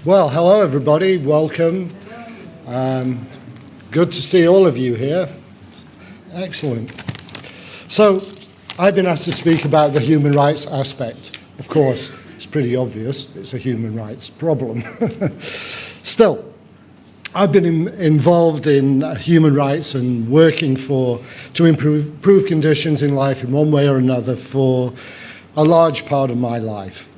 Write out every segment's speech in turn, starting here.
Well, hello everybody, welcome. Good to see all of you here. Excellent. So, I've been asked to speak about the human rights aspect. Of course, it's pretty obvious, it's a human rights problem. Still, I've been involved in human rights and working to improve conditions in life in one way or another for a large part of my life.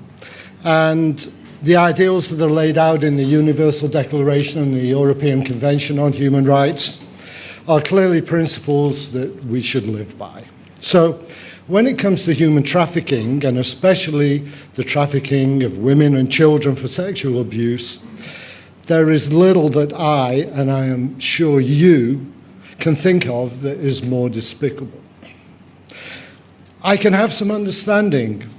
And the ideals that are laid out in the Universal Declaration and the European Convention on Human Rights are clearly principles that we should live by. So, when it comes to human trafficking, and especially the trafficking of women and children for sexual abuse, there is little that I, and I am sure you, can think of that is more despicable. I can have some understanding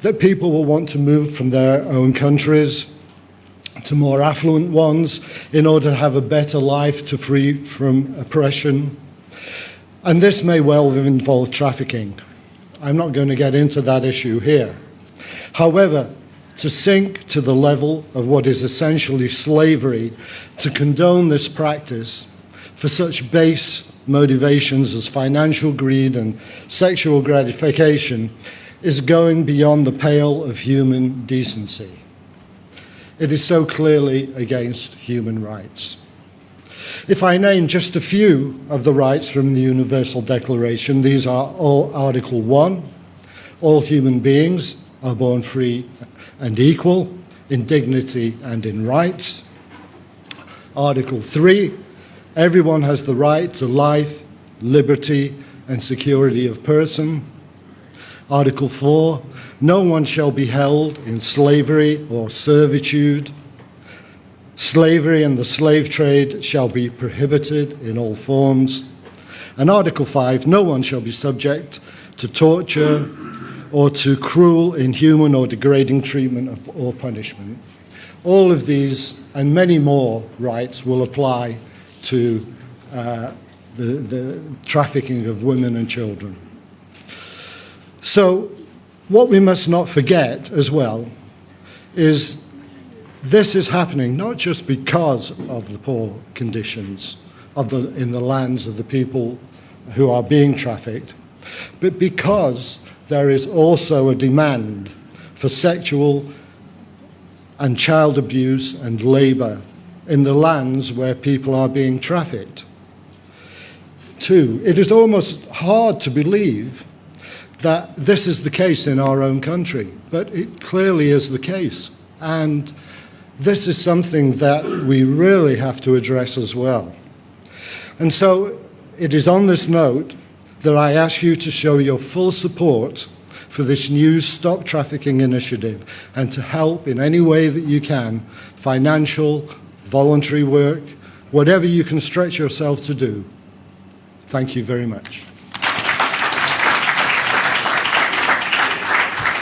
that people will want to move from their own countries to more affluent ones in order to have a better life, to free from oppression. And this may well involve trafficking. I'm not going to get into that issue here. However, to sink to the level of what is essentially slavery, to condone this practice for such base motivations as financial greed and sexual gratification is going beyond the pale of human decency. It is so clearly against human rights. If I name just a few of the rights from the Universal Declaration, these are all Article 1, all human beings are born free and equal in dignity and in rights. Article 3, everyone has the right to life, liberty, and security of person. Article 4, no one shall be held in slavery or servitude. Slavery and the slave trade shall be prohibited in all forms. And Article 5, no one shall be subject to torture or to cruel, inhuman, or degrading treatment or punishment. All of these and many more rights will apply to the trafficking of women and children. So, what we must not forget as well is this is happening not just because of the poor conditions in the lands of the people who are being trafficked, but because there is also a demand for sexual and child abuse and labor in the lands where people are being trafficked. 2, it is almost hard to believe that this is the case in our own country, but it clearly is the case. And this is something that we really have to address as well. And so it is on this note that I ask you to show your full support for this new Stop Trafficking initiative and to help in any way that you can, financial, voluntary work, whatever you can stretch yourself to do. Thank you very much.